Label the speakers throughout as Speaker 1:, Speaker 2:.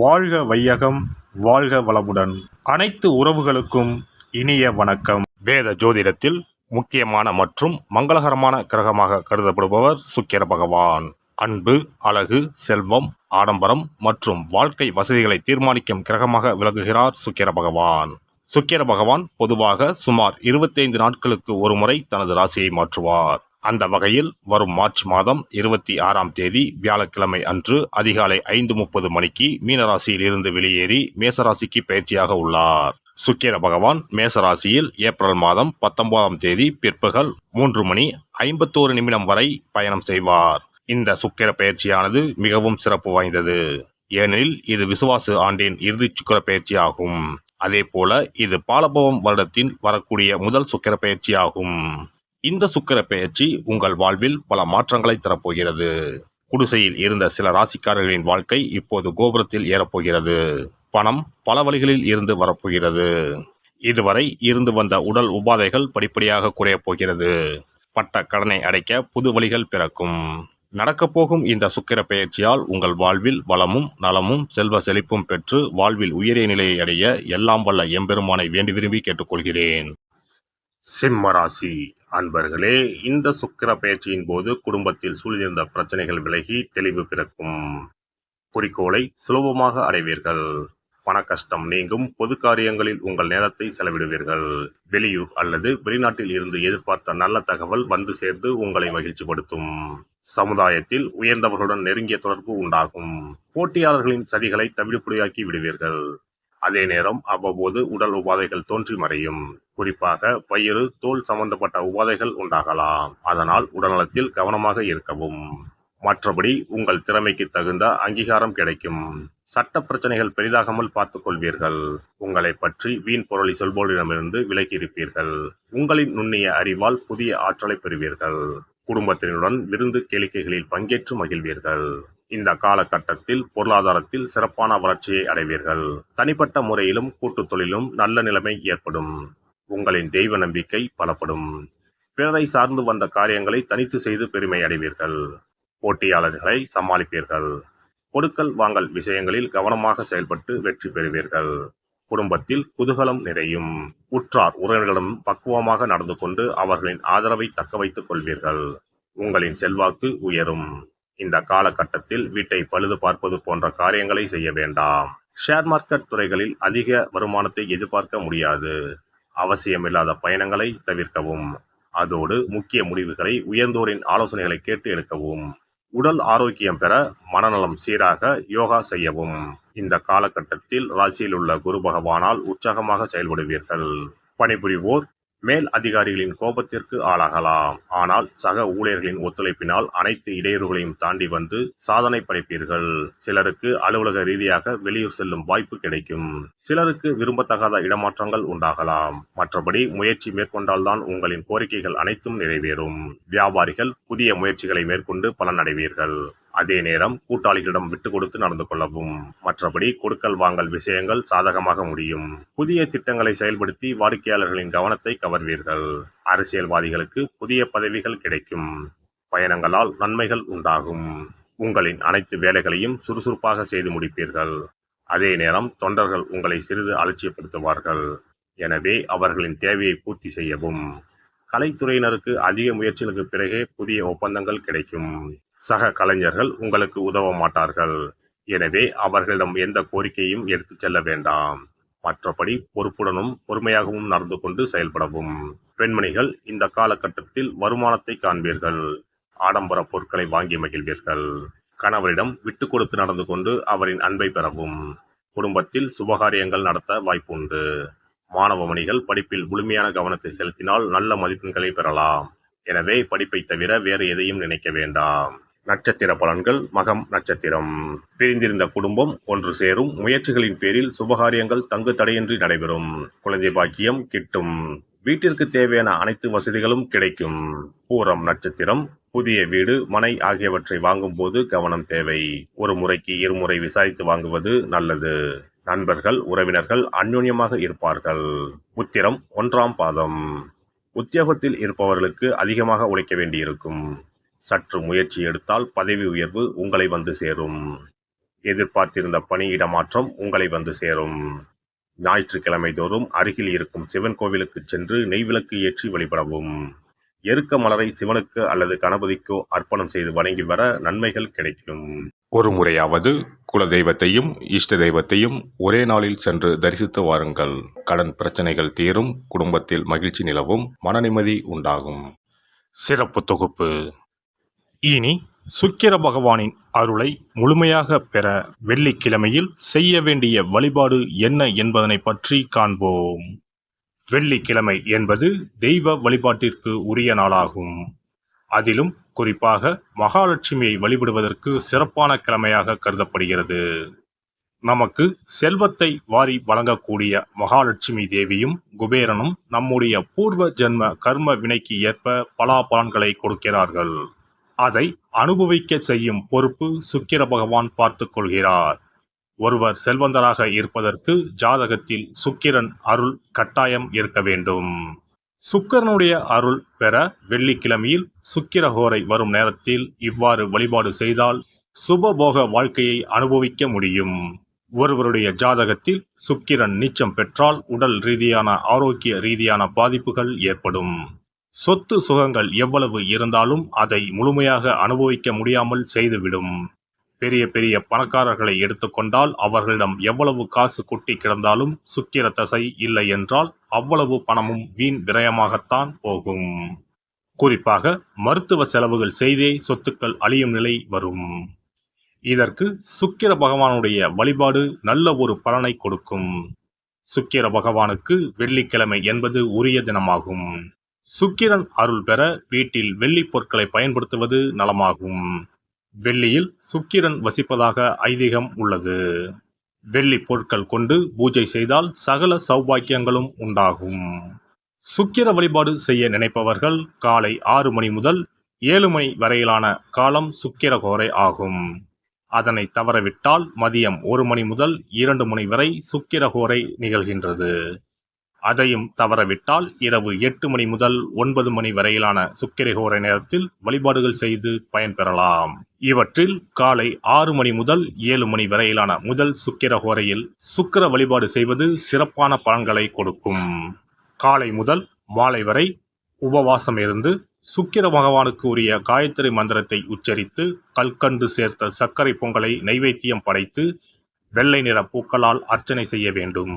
Speaker 1: வாழ்க வையகம், வாழ்க வளமுடன். அனைத்து உறவுகளுக்கும் இனிய வணக்கம். வேத ஜோதிடத்தில் முக்கியமான மற்றும் மங்களகரமான கிரகமாக கருதப்படுபவர் சுக்கிர பகவான். அன்பு, அழகு, செல்வம், ஆடம்பரம் மற்றும் வாழ்க்கை வசதிகளை தீர்மானிக்கும் கிரகமாக விளங்குகிறார் சுக்கிர பகவான். சுக்கிர பகவான் பொதுவாக சுமார் 25 நாட்களுக்கு ஒருமுறை தனது ராசியை மாற்றுவார். அந்த வகையில் வரும் மார்ச் மாதம் 26ஆம் தேதி வியாழக்கிழமை அன்று அதிகாலை 5:30 மணிக்கு மீனராசியில் இருந்து வெளியேறி மேசராசிக்கு பயிற்சியாக உள்ளார். சுக்கிர பகவான் மேசராசியில் ஏப்ரல் மாதம் 19ஆம் தேதி பிற்பகல் 3:51 வரை பயணம் செய்வார். இந்த சுக்கிர பயிற்சியானது மிகவும் சிறப்பு வாய்ந்தது. ஏனெனில் இது விசுவாசு ஆண்டின் இறுதி சுக்கிர பயிற்சி ஆகும். அதே போல இது பாலபவம் வருடத்தில் வரக்கூடிய முதல் சுக்கிர பயிற்சி ஆகும். இந்த சுக்கிர பெயர்ச்சி உங்கள் வாழ்வில் பல மாற்றங்களை தரப்போகிறது. குடிசையில் இருந்த சில ராசிக்காரர்களின் வாழ்க்கை இப்போது கோபுரத்தில் ஏறப்போகிறது. பணம் பல வழிகளில் இருந்து வரப்போகிறது. இதுவரை இருந்து வந்த உடல் உபாதைகள் படிப்படியாக குறையப் போகிறது. பட்ட கடனை அடைக்க புது வழிகள் பிறக்கும். நடக்கப்போகும் இந்த சுக்கிர பெயர்ச்சியால் உங்கள் வாழ்வில் வளமும் நலமும் செல்வ செழிப்பும் பெற்று வாழ்வில் உயரிய நிலையை அடைய எல்லாம் வல்ல எம்பெருமானை வேண்டி விரும்பி கேட்டுக்கொள்கிறேன். சிம்மராசி அன்பர்களே, இந்த சுக்கிர பயிற்சியின் போது குடும்பத்தில் சூழ்ந்திருந்த பிரச்சனைகள் விலகி தெளிவு பிறக்கும். குறிக்கோளை சுலபமாக அடைவீர்கள். பண கஷ்டம் நீங்கும். பொது காரியங்களில் உங்கள் நேரத்தை செலவிடுவீர்கள். வெளியூர் அல்லது வெளிநாட்டில் இருந்து எதிர்பார்த்த நல்ல தகவல் வந்து சேர்ந்து உங்களை மகிழ்ச்சிப்படுத்தும். சமுதாயத்தில் உயர்ந்தவர்களுடன் நெருங்கிய தொடர்பு உண்டாகும். போட்டியாளர்களின் சதிகளை தவிடுபொடியாக்கி விடுவீர்கள். அதே நேரம் அவ்வப்போது உடல் உபாதைகள் தோன்றி மறையும். குறிப்பாக வயிறு, தோல் சம்பந்தப்பட்ட உபாதைகள் உண்டாகலாம். அதனால் உடல்நலத்தில் கவனமாக இருக்கவும். மற்றபடி உங்கள் திறமைக்கு தகுந்த அங்கீகாரம் கிடைக்கும். சட்ட பிரச்சனைகள் பெரிதாகாமல் பார்த்துக் கொள்வீர்கள். உங்களை பற்றி வீண் பொருளை சொல்பவரிடமிருந்து விலகி இருப்பீர்கள். உங்களின் நுண்ணிய அறிவால் புதிய ஆற்றலை பெறுவீர்கள். குடும்பத்தினருடன் விருந்து கேளிக்கைகளில் பங்கேற்று மகிழ்வீர்கள். இந்த காலகட்டத்தில் பொருளாதாரத்தில் சிறப்பான வளர்ச்சியை அடைவீர்கள். தனிப்பட்ட முறையிலும் கூட்டு தொழிலும் நல்ல நிலைமை ஏற்படும். உங்களின் தெய்வ நம்பிக்கை பலப்படும். பிறரை சார்ந்து வந்த காரியங்களை தனித்து செய்து பெருமை அடைவீர்கள். போட்டியாளர்களை சமாளிப்பீர்கள். கொடுக்கல் வாங்கல் விஷயங்களில் கவனமாக செயல்பட்டு வெற்றி பெறுவீர்கள். குடும்பத்தில் குதூகலம் நிறையும். உற்றார் உறவினர்களிடம் பக்குவமாக நடந்து கொண்டு அவர்களின் ஆதரவை தக்க வைத்துக் கொள்வீர்கள். உங்களின் செல்வாக்கு உயரும். இந்த காலகட்டத்தில் வீட்டை பழுது பார்ப்பது போன்ற காரியங்களை செய்ய வேண்டாம். ஷேர் மார்க்கெட் துறைகளில் அதிக வருமானத்தை எதிர்பார்க்க முடியாது. அவசியமில்லாத பயணங்களை தவிர்க்கவும். அதோடு முக்கிய முடிவுகளை உயர்ந்தோரின் ஆலோசனைகளை கேட்டு எடுக்கவும். உடல் ஆரோக்கியம் பெற மனநலம் சீராக யோகா செய்யவும். இந்த காலகட்டத்தில் ராசியில் உள்ள குரு பகவானால் உற்சாகமாக செயல்படுவீர்கள். பணிபுரிவோர் மேல் அதிகாரிகளின் கோபத்திற்கு ஆளாகலாம். ஆனால் சக ஊழியர்களின் ஒத்துழைப்பினால் அனைத்து இடையூறுகளையும் தாண்டி வந்து சாதனை படைப்பீர்கள். சிலருக்கு அலுவலக ரீதியாக வெளியூர் செல்லும் வாய்ப்பு கிடைக்கும். சிலருக்கு விரும்பத்தகாத இடமாற்றங்கள் உண்டாகலாம். மற்றபடி முயற்சி மேற்கொண்டால்தான் உங்களின் கோரிக்கைகள் அனைத்தும் நிறைவேறும். வியாபாரிகள் புதிய முயற்சிகளை மேற்கொண்டு பலனடைவீர்கள். அதே நேரம் கூட்டாளிகளிடம் விட்டு கொடுத்து நடந்து கொள்ளவும். மற்றபடி கொடுக்கல் வாங்கல் விஷயங்கள் சாதகமாக முடியும். புதிய திட்டங்களை செயல்படுத்தி வாடிக்கையாளர்களின் கவனத்தை கவர்வீர்கள். அரசியல்வாதிகளுக்கு புதிய பதவிகள் கிடைக்கும். பயணங்களால் நன்மைகள் உண்டாகும். உங்களின் அனைத்து வேலைகளையும் சுறுசுறுப்பாக செய்து முடிப்பீர்கள். அதே நேரம் தொண்டர்கள் உங்களை சிறிது அலட்சியப்படுத்துவார்கள். எனவே அவர்களின் தேவையை பூர்த்தி செய்யவும். கலைத்துறையினருக்கு அதிக முயற்சிகளுக்கு பிறகே புதிய ஒப்பந்தங்கள் கிடைக்கும். சக கலைஞர்கள் உங்களுக்கு உதவ மாட்டார்கள். எனவே அவர்களிடம் எந்த கோரிக்கையும் எடுத்துச் செல்ல வேண்டாம். மற்றபடி பொறுப்புடனும் பொறுமையாகவும் நடந்து கொண்டு செயல்படவும். பெண்மணிகள் இந்த காலகட்டத்தில் வருமானத்தை காண்பீர்கள். ஆடம்பர பொருட்களை வாங்கி மகிழ்வீர்கள். கணவரிடம் விட்டு கொடுத்து நடந்து கொண்டு அவரின் அன்பை பெறவும். குடும்பத்தில் சுபகாரியங்கள் நடத்த வாய்ப்புண்டு. மாணவமணிகள் படிப்பில் முழுமையான கவனத்தை செலுத்தினால் நல்ல மதிப்பெண்களை பெறலாம். எனவே படிப்பை தவிர வேறு எதையும் நினைக்க வேண்டாம். நட்சத்திர பலன்கள். மகம் நட்சத்திரம். பிரிந்திருந்த குடும்பம் ஒன்று சேரும். முயற்சிகளின் பேரில் சுபகாரியங்கள் தங்கு தடையின்றி நடைபெறும். குழந்தை பாக்கியம் கிட்டும். வீட்டிற்கு தேவையான அனைத்து வசதிகளும் கிடைக்கும். பூரம் நட்சத்திரம். புதிய வீடு, மனை ஆகியவற்றை வாங்கும் போது கவனம் தேவை. ஒரு முறைக்கு இருமுறை விசாரித்து வாங்குவது நல்லது. நண்பர்கள் உறவினர்கள் அந்யோன்யமாக இருப்பார்கள். உத்திரம் 1ஆம் பாதம். உத்தியோகத்தில் இருப்பவர்களுக்கு அதிகமாக உழைக்க வேண்டியிருக்கும். சற்று முயற்சி எடுத்தால் பதவி உயர்வு உங்களை வந்து சேரும். எதிர்பார்த்திருந்த பணியிட மாற்றம் உங்களை வந்து சேரும். ஞாயிற்றுக்கிழமை தோறும் அருகில் இருக்கும் சிவன் கோவிலுக்கு சென்று நெய்விளக்கு ஏற்றி வழிபடவும். எருக்க மலரை சிவனுக்கு அல்லது கணபதிக்கோ அர்ப்பணம் செய்து வணங்கி வர நன்மைகள் கிடைக்கும். ஒரு முறையாவது குல தெய்வத்தையும் இஷ்ட தெய்வத்தையும் ஒரே நாளில் சென்று தரிசித்து வாருங்கள். கடன் பிரச்சனைகள் தீரும், குடும்பத்தில் மகிழ்ச்சி நிலவும், மன நிம்மதி உண்டாகும். சிறப்பு தொகுப்பு. இனி சுக்கிர பகவானின் அருளை முழுமையாக பெற வெள்ளிக்கிழமையில் செய்ய வேண்டிய வழிபாடு என்ன என்பதனை பற்றி காண்போம். வெள்ளிக்கிழமை என்பது தெய்வ வழிபாட்டிற்கு உரிய நாளாகும். அதிலும் குறிப்பாக மகாலட்சுமியை வழிபடுவதற்கு சிறப்பான கிழமையாக கருதப்படுகிறது. நமக்கு செல்வத்தை வாரி வழங்கக்கூடிய மகாலட்சுமி தேவியும் குபேரனும் நம்முடைய பூர்வ ஜென்ம கர்ம வினைக்கு ஏற்ப பலாபலன்களை கொடுக்கிறார்கள். அதை அனுபவிக்க செய்யும் பொறுப்பு சுக்கிர பகவான் பார்த்து கொள்கிறார். ஒருவர் செல்வந்தராக இருப்பதற்கு ஜாதகத்தில் சுக்கிரன் அருள் கட்டாயம் இருக்க வேண்டும். சுக்கிரனுடைய அருள் பெற வெள்ளிக்கிழமையில் சுக்கிரஹோரை வரும் நேரத்தில் இவ்வாறு வழிபாடு செய்தால் சுபபோக வாழ்க்கையை அனுபவிக்க முடியும். ஒருவருடைய ஜாதகத்தில் சுக்கிரன் நீச்சம் பெற்றால் உடல் ரீதியான ஆரோக்கிய ரீதியான பாதிப்புகள் ஏற்படும். சொத்து சுகங்கள் எவ்வளவு இருந்தாலும் அதை முழுமையாக அனுபவிக்க முடியாமல் செய்துவிடும். பெரிய பெரிய பணக்காரர்களை எடுத்துக்கொண்டால் அவர்களிடம் எவ்வளவு காசு கொட்டி கிடந்தாலும் சுக்கிர தசை இல்லை என்றால் அவ்வளவு பணமும் வீண் விரயமாகத்தான் போகும். குறிப்பாக மருத்துவ செலவுகள் செய்தே சொத்துக்கள் அழியும் நிலை வரும். இதற்கு சுக்கிர பகவானுடைய வழிபாடு நல்ல ஒரு பலனை கொடுக்கும். சுக்கிர பகவானுக்கு வெள்ளிக்கிழமை என்பது உரிய தினமாகும். சுக்கிரன் அருள் பெற வீட்டில் வெள்ளி பொருட்களை பயன்படுத்துவது நலமாகும். வெள்ளியில் சுக்கிரன் வசிப்பதாக ஐதீகம் உள்ளது. வெள்ளி பொருட்கள் கொண்டு பூஜை செய்தால் சகல சௌபாக்கியங்களும் உண்டாகும். சுக்கிர வழிபாடு செய்ய நினைப்பவர்கள் காலை 6 மணி முதல் 7 மணி வரையிலான காலம் சுக்கிரஹோரை ஆகும். அதனை தவறவிட்டால் மதியம் 1 மணி முதல் 2 மணி வரை சுக்கிரஹோரை நிகழ்கின்றது. அதையும் தவறவிட்டால் இரவு 8 மணி முதல் 9 மணி வரையிலான சுக்கிரஹோரை நேரத்தில் வழிபாடுகள் செய்து பயன்பெறலாம். இவற்றில் காலை 6 மணி முதல் 7 மணி வரையிலான முதல் சுக்கிரஹோரையில் சுக்கிர வழிபாடு செய்வது சிறப்பான பலன்களை கொடுக்கும். காலை முதல் மாலை வரை உபவாசம் இருந்து சுக்கிர பகவானுக்கு உரிய காயத்ரி மந்திரத்தை உச்சரித்து கல்கண்டு சேர்த்த சர்க்கரை பொங்கலை நைவேத்தியம் படைத்து வெள்ளை நிற பூக்களால் அர்ச்சனை செய்ய வேண்டும்.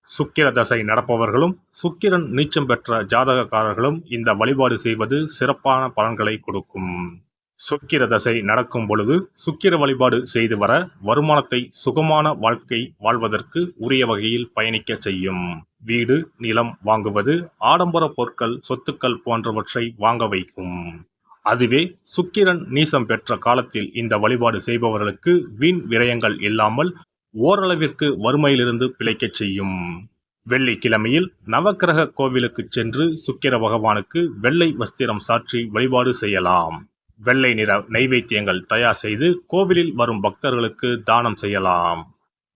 Speaker 1: சுக்கிர தசை நடப்பவர்களும் சுக்கிரன் நீச்சம் பெற்ற ஜாதகக்காரர்களும் இந்த வழிபாடு செய்வது சிறப்பான பலன்களை கொடுக்கும். சுக்கிர தசை நடக்கும் பொழுது சுக்கிர வழிபாடு செய்து வர வருமானத்தை சுகமான வாழ்க்கை வாழ்வதற்கு உரிய வகையில் பயணிக்க செய்யும். வீடு நிலம் வாங்குவது, ஆடம்பர பொருட்கள் சொத்துக்கள் போன்றவற்றை வாங்க வைக்கும். அதுவே சுக்கிரன் நீசம் பெற்ற காலத்தில் இந்த வழிபாடு செய்பவர்களுக்கு வீண் விரயங்கள் இல்லாமல் ஓரளவிற்கு வறுமையிலிருந்து பிழைக்கச் செய்யும். வெள்ளிக்கிழமையில் நவக்கிரக கோவிலுக்கு சென்று சுக்கிர பகவானுக்கு வெள்ளை வஸ்திரம் சாற்றி வழிபாடு செய்யலாம். வெள்ளை நிற நைவேத்தியங்கள் தயார் செய்து கோவிலில் வரும் பக்தர்களுக்கு தானம் செய்யலாம்.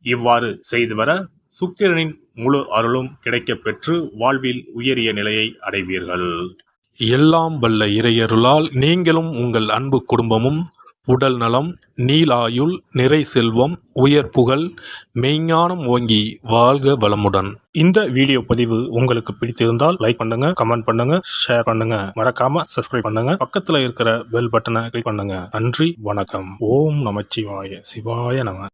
Speaker 1: இவ்வாறு செய்து வர சுக்கிரனின் முழு அருளும் கிடைக்கப் பெற்று வாழ்வில் உயரிய நிலையை அடைவீர்கள்.
Speaker 2: எல்லாம் வல்ல இறையருளால் நீங்களும் உங்கள் அன்பு குடும்பமும் உடல் நலம், நீலாயுள், நிறை செல்வம், உயர் புகழ், மெய்ஞானம் ஓங்கி வாழ்க வளமுடன்.
Speaker 1: இந்த வீடியோ பதிவு உங்களுக்கு பிடித்திருந்தால் லைக் பண்ணுங்க, கமெண்ட் பண்ணுங்க, ஷேர் பண்ணுங்க, மறக்காம சப்ஸ்கிரைப் பண்ணுங்க, பக்கத்துல இருக்கிற பெல் பட்டனை கிளிக் பண்ணுங்க. நன்றி, வணக்கம். ஓம் நமச்சிவாய, சிவாய நம.